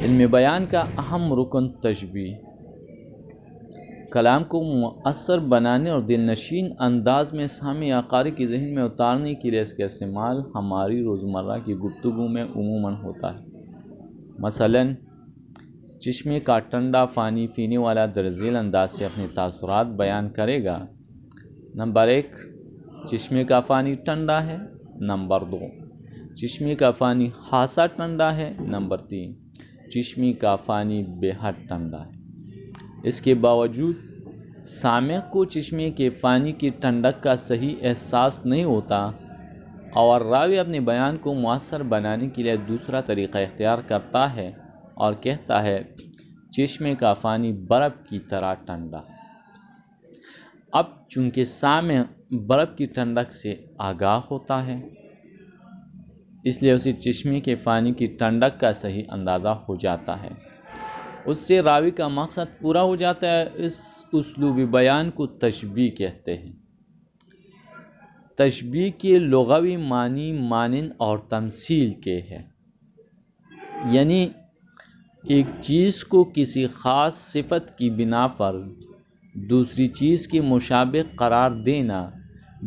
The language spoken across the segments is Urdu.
علم بیان کا اہم رکن تشبیہ، کلام کو مؤثر بنانے اور دل نشین انداز میں سامع یا قاری کے ذہن میں اتارنے کے لیے اس کا استعمال ہماری روزمرہ کی گفتگو میں عموماً ہوتا ہے۔ مثلاً چشمے کا ٹھنڈا پانی پینے والا درج ذیل انداز سے اپنے تاثرات بیان کرے گا۔ نمبر 1، چشمے کا پانی ٹھنڈا ہے۔ نمبر 2، چشمے کا پانی خاصا ٹھنڈا ہے۔ نمبر 3، چشمے کا پانی بے حد ٹھنڈا ہے۔ اس کے باوجود سامع کو چشمے کے پانی کی ٹھنڈک کا صحیح احساس نہیں ہوتا اور راوی اپنے بیان کو مؤثر بنانے کے لیے دوسرا طریقہ اختیار کرتا ہے اور کہتا ہے چشمے کا پانی برف کی طرح ٹھنڈا ہے۔ اب چونکہ سامع برف کی ٹھنڈک سے آگاہ ہوتا ہے، اس لیے اسے چشمے کے پانی کی ٹھنڈک کا صحیح اندازہ ہو جاتا ہے، اس سے راوی کا مقصد پورا ہو جاتا ہے۔ اس اسلوب بیان کو تشبیہ کہتے ہیں۔ تشبیہ کے لغوی معنی مانند اور تمثیل کے ہے، یعنی ایک چیز کو کسی خاص صفت کی بنا پر دوسری چیز کے مشابہ قرار دینا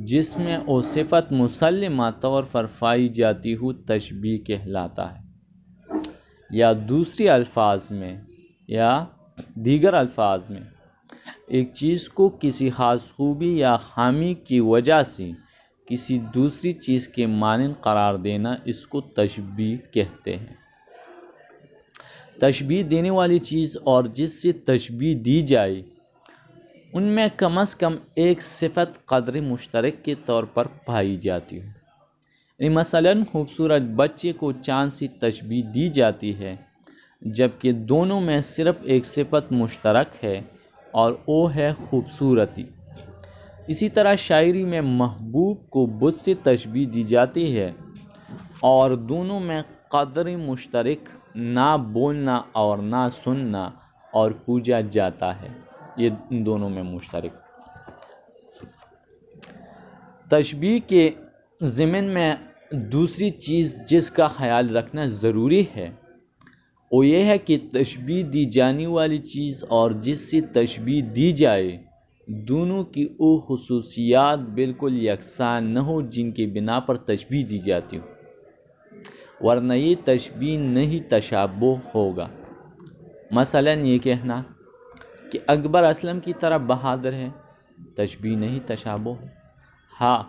جس میں وہ صفت مسلمہ طور پر پائی جاتی ہو تشبیہ کہلاتا ہے۔ یا دیگر الفاظ میں ایک چیز کو کسی خاص خوبی یا خامی کی وجہ سے کسی دوسری چیز کے مانند قرار دینا، اس کو تشبیہ کہتے ہیں۔ تشبیہ دینے والی چیز اور جس سے تشبیہ دی جائے ان میں کم از کم ایک صفت قدر مشترک کے طور پر پائی جاتی ہو۔ مثلاً خوبصورت بچے کو چاند سے تشبیہ دی جاتی ہے، جبکہ دونوں میں صرف ایک صفت مشترک ہے اور وہ ہے خوبصورتی۔ اسی طرح شاعری میں محبوب کو بت سے تشبیہ دی جاتی ہے اور دونوں میں قدر مشترک نہ بولنا اور نہ سننا اور پوجا جاتا ہے، یہ دونوں میں مشترک۔ تشبیہ کے ضمن میں دوسری چیز جس کا خیال رکھنا ضروری ہے وہ یہ ہے کہ تشبیہ دی جانے والی چیز اور جس سے تشبیہ دی جائے دونوں کی وہ خصوصیات بالکل یکساں نہ ہو جن کی بنا پر تشبیہ دی جاتی ہو، ورنہ یہ تشبیہ نہیں تشابہ ہوگا۔ مثلاً یہ کہنا کہ اکبر اسلم کی طرح بہادر ہے، تشبیہ نہیں تشابہ ہے۔ ہاں،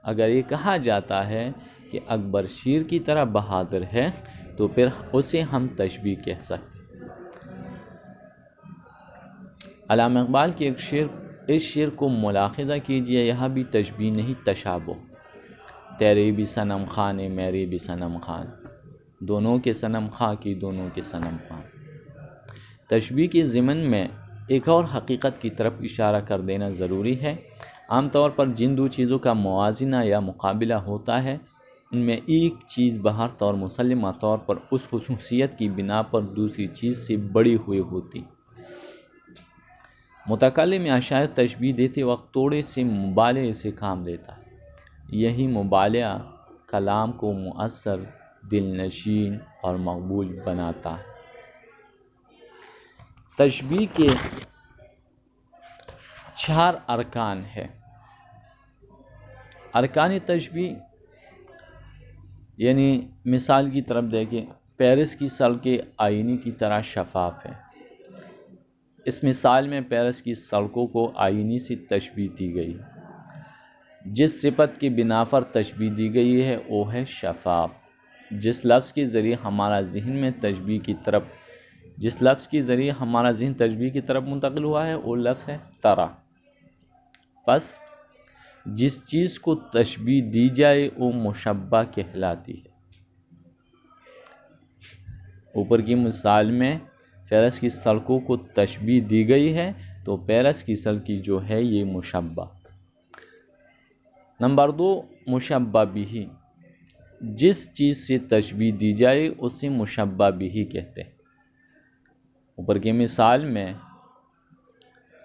اگر یہ کہا جاتا ہے کہ اکبر شیر کی طرح بہادر ہے تو پھر اسے ہم تشبیہ کہہ سکتے ہیں۔ علامہ اقبال کے اس شعر کو ملاحظہ کیجئے، یہاں بھی تشبیہ نہیں تشابہ۔ تیرے بھی صنم خان میرے بھی صنم خان، دونوں کے صنم خواہ کی دونوں کے صنم خان۔ تشبیہ کے ضمن میں ایک اور حقیقت کی طرف اشارہ کر دینا ضروری ہے۔ عام طور پر جن دو چیزوں کا موازنہ یا مقابلہ ہوتا ہے ان میں ایک چیز بہرطور اور مسلمہ طور پر اس خصوصیت کی بنا پر دوسری چیز سے بڑی ہوئی ہوتی۔ متکلم یا شاعر تشبیہ دیتے وقت تھوڑے سے مبالغے سے کام لیتا ہے، یہی مبالغہ کلام کو مؤثر، دل نشین اور مقبول بناتا ہے۔ تشبیہ کے 4 ارکان ہیں۔ ارکان تشبیہ یعنی مثال کی طرف دیکھیں، پیرس کی سڑکیں آئینے کی طرح شفاف ہیں۔ اس مثال میں پیرس کی سڑکوں کو آئینے سے تشبیہ دی گئی ہے۔ جس صفت کی بنا پر تشبیہ دی گئی ہے وہ ہے شفاف۔ جس لفظ کے ذریعے ہمارا ذہن تشبیہ کی طرف منتقل ہوا ہے وہ لفظ ہے طرح۔ پس جس چیز کو تشبیہ دی جائے وہ مشبہ کہلاتی ہے۔ اوپر کی مثال میں پیرس کی سڑکوں کو تشبیہ دی گئی ہے تو پیرس کی سڑک جو ہے یہ مشبہ۔ نمبر 2، مشبہ بہ، جس چیز سے تشبیہ دی جائے اسے مشبہ بہ کہتے ہیں۔ اوپر کی مثال میں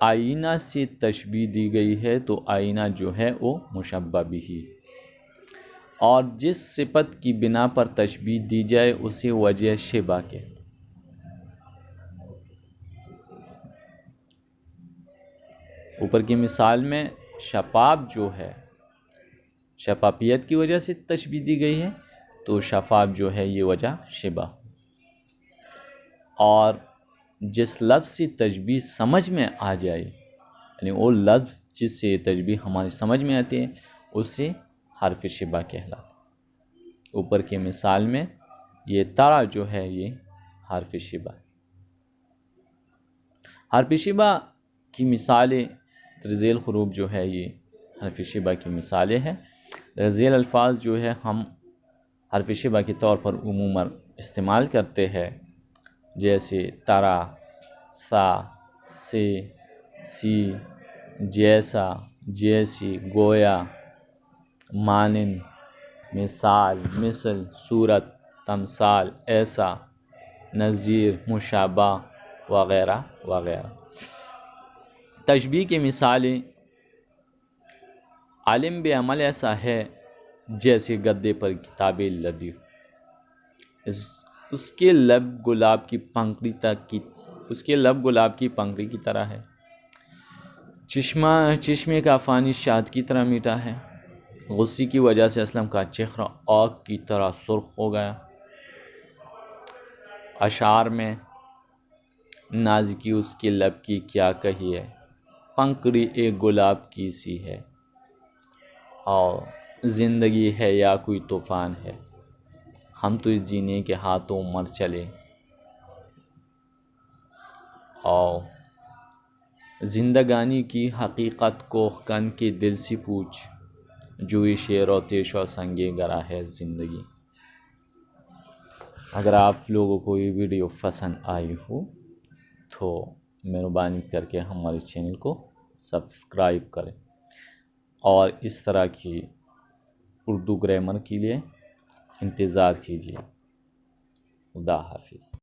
آئینہ سے تشبیہ دی گئی ہے تو آئینہ جو ہے وہ مشبہ بہ، اور جس صفت کی بنا پر تشبیہ دی جائے اسے وجہ شبہ کہتے ہیں۔ اوپر کی مثال میں شفاف جو ہے شفافیت کی وجہ سے تشبیہ دی گئی ہے، تو شفاف جو ہے یہ وجہ شبہ، اور جس لفظ سے تشبیہ سمجھ میں آ جائے، یعنی وہ لفظ جس سے تشبیہ ہماری سمجھ میں آتی ہے اسے حرف شبہ کہلاتا ہے۔ اوپر کی مثال میں یہ ترا جو ہے یہ حرف شبہ ہے۔ حرف شبہ کی مثالیں ذیل حروف جو ہے یہ حرف شبہ کی مثالیں ہیں۔ ذیل الفاظ جو ہے ہم حرف شبہ کے طور پر عموماً استعمال کرتے ہیں، جیسے ترا، سا، سے، سی، جیسا، جیسی، گویا، مانند، مثال، مثل، صورت، تمثال، ایسا، نظیر، مشابہ وغیرہ وغیرہ۔ تشبیہ کی مثالیں عالم بے عمل ایسا ہے جیسے گدے پر کتابیں لدی ہو، اس کے لب گلاب کی پنکھڑی کی طرح ہے، چشمے کا پانی شہد کی طرح میٹھا ہے، غصے کی وجہ سے اسلم کا چہرہ آگ کی طرح سرخ ہو گیا۔ اشعار میں نازکی اس کے لب کی کیا کہیے، پنکھڑی ایک گلاب کی سی ہے، اور زندگی ہے یا کوئی طوفان ہے، ہم تو اس جینے کے ہاتھوں مر چلے، اور زندگانی کی حقیقت کو کن کے دل سے پوچھ، جوئی شیر و تیش و سنگے گرا ہے زندگی۔ اگر آپ لوگوں کو یہ ویڈیو پسند آئی ہو تو مہربانی کر کے ہمارے چینل کو سبسکرائب کریں، اور اس طرح کی اردو گرامر کے لیے انتظار کیجیے۔ خدا حافظ۔